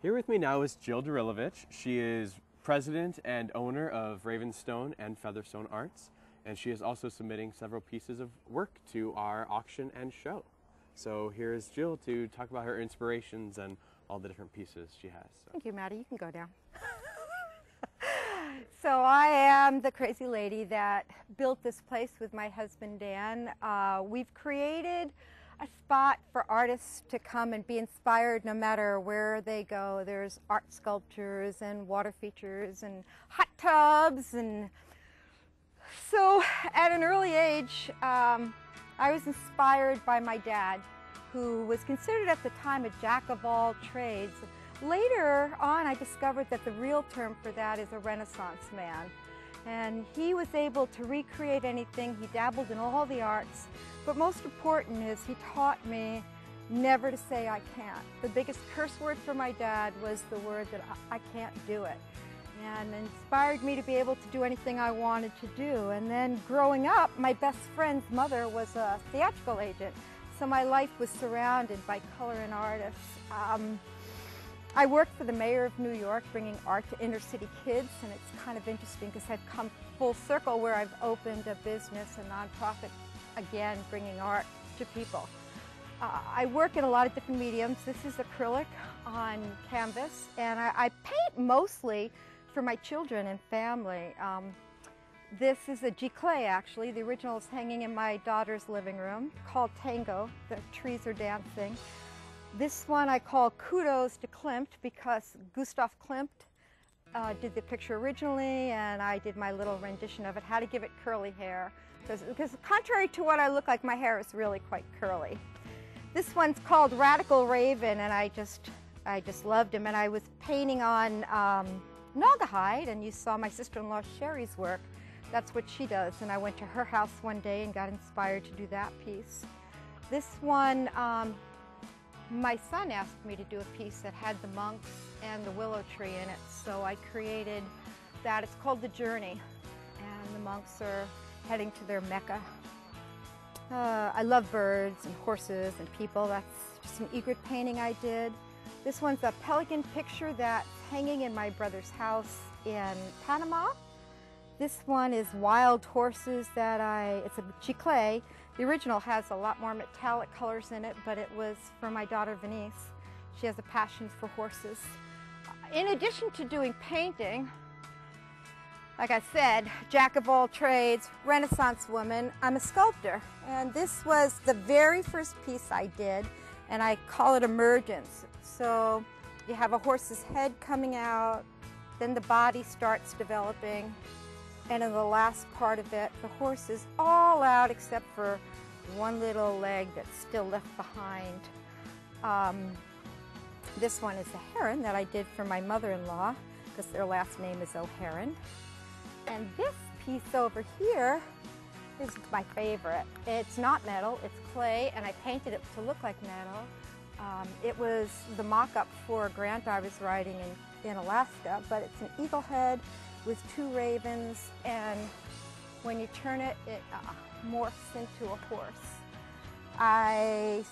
Here with me now is Jill Darilovich. She is president and owner of Ravenstone and Featherstone Arts, and she is also submitting several pieces of work to our auction and show. So here is Jill to talk about her inspirations and all the different pieces she has. So. Thank you, Maddie. You can go down. So I am the crazy lady that built this place with my husband, Dan. We've created a spot for artists to come and be inspired no matter where they go. There's art sculptures and water features and hot tubs. And so at an early age, I was inspired by my dad, who was considered at the time a jack of all trades. Later on, I discovered that the real term for that is a Renaissance man. And he was able to recreate anything. He dabbled in all the arts. But most important is he taught me never to say I can't. The biggest curse word for my dad was the word that I can't do it. And inspired me to be able to do anything I wanted to do. And then growing up, my best friend's mother was a theatrical agent. So my life was surrounded by color and artists. I worked for the mayor of New York, bringing art to inner city kids, and it's kind of interesting because I've come full circle where I've opened a business, a nonprofit, again, bringing art to people. I work in a lot of different mediums. This is acrylic on canvas, and I paint mostly for my children and family. This is a giclée, actually. The original is hanging in my daughter's living room, called Tango. The trees are dancing. This one I call Kudos to Klimt because Gustav Klimt did the picture originally, and I did my little rendition of it, how to give it curly hair. Because contrary to what I look like, my hair is really quite curly. This one's called Radical Raven, and I just loved him. And I was painting on Naugahyde, and you saw my sister-in-law Sherry's work. That's what she does, and I went to her house one day and got inspired to do that piece. This one, my son asked me to do a piece that had the monks and the willow tree in it, so I created that. It's called The Journey, and the monks are heading to their Mecca. I love birds and horses and people. That's just an egret painting I did. This one's a pelican picture that's hanging in my brother's house in Panama. This one is wild horses that it's a giclée. The original has a lot more metallic colors in it, but it was for my daughter Venice. She has a passion for horses. In addition to doing painting, like I said, jack of all trades, Renaissance woman, I'm a sculptor. And this was the very first piece I did, and I call it Emergence. So you have a horse's head coming out, then the body starts developing, and in the last part of it, the horse is all out except for one little leg that's still left behind. This one is a heron that I did for my mother-in-law because their last name is O'Heron. And this piece over here is my favorite. It's not metal, it's clay, and I painted it to look like metal. It was the mock-up for a grant I was writing in Alaska, but it's an eagle head with two ravens, and when you turn it, it morphs into a horse. I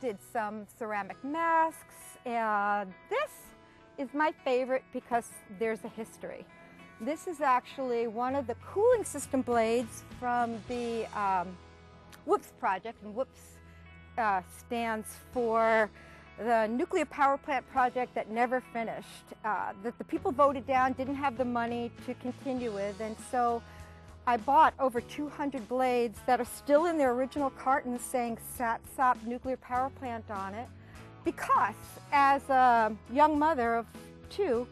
did some ceramic masks, and this is my favorite because there's a history. This is actually one of the cooling system blades from the WHOOPS project, and WHOOPS stands for the nuclear power plant project that never finished, that the people voted down, didn't have the money to continue with, and so I bought over 200 blades that are still in their original cartons saying Satsop nuclear power plant on it, because as a young mother of two,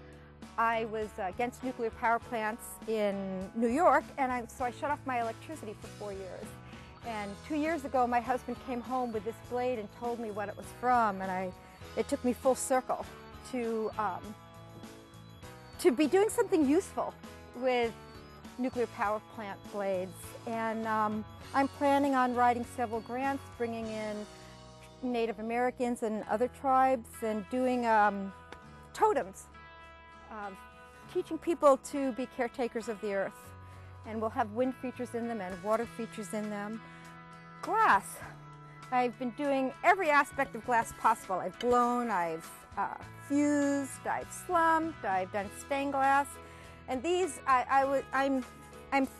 I was against nuclear power plants in New York, and so I shut off my electricity for 4 years. And 2 years ago, my husband came home with this blade and told me what it was from, and it took me full circle to be doing something useful with nuclear power plant blades. And I'm planning on writing several grants, bringing in Native Americans and other tribes, and doing totems, teaching people to be caretakers of the earth. And we'll have wind features in them and water features in them. Glass. I've been doing every aspect of glass possible. I've blown, I've fused, I've slumped, I've done stained glass. And these, I'm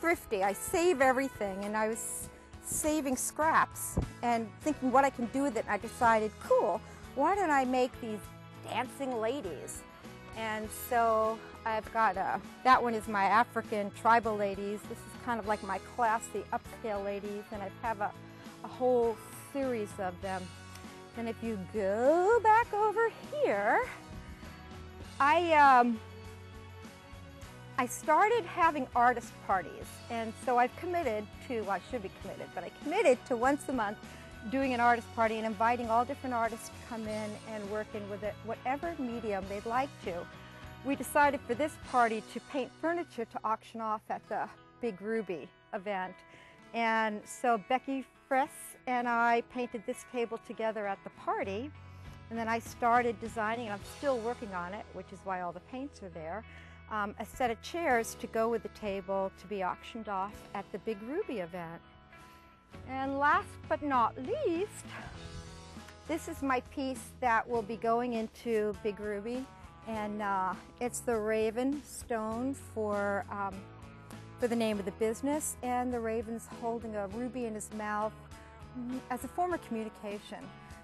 thrifty. I save everything, and I was saving scraps and thinking what I can do with it. And I decided, cool, why don't I make these dancing ladies? And so I've got that one is my African tribal ladies. This is kind of like my classy upscale ladies, and I have a whole series of them. And if you go back over here, I started having artist parties, and so I've committed to, well, I should be committed, but I committed to once a month doing an artist party and inviting all different artists to come in and work in with it, whatever medium they'd like to. We decided for this party to paint furniture to auction off at the Big Ruby event. And so Becky Fress and I painted this table together at the party, and then I started designing, and I'm still working on it, which is why all the paints are there, a set of chairs to go with the table to be auctioned off at the Big Ruby event. And last but not least, this is my piece that will be going into Big Ruby, and it's the raven stone for the name of the business, and the raven's holding a ruby in his mouth as a form of communication.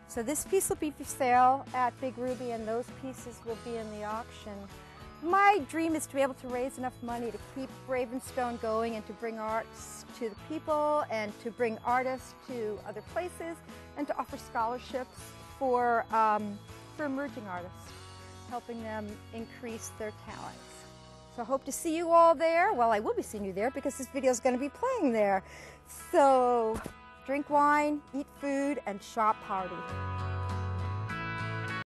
So this piece will be for sale at Big Ruby, and those pieces will be in the auction. My dream is to be able to raise enough money to keep Ravenstone going and to bring arts to the people and to bring artists to other places and to offer scholarships for emerging artists, helping them increase their talents. So I hope to see you all there. Well, I will be seeing you there because this video is going to be playing there. So drink wine, eat food, and shop party.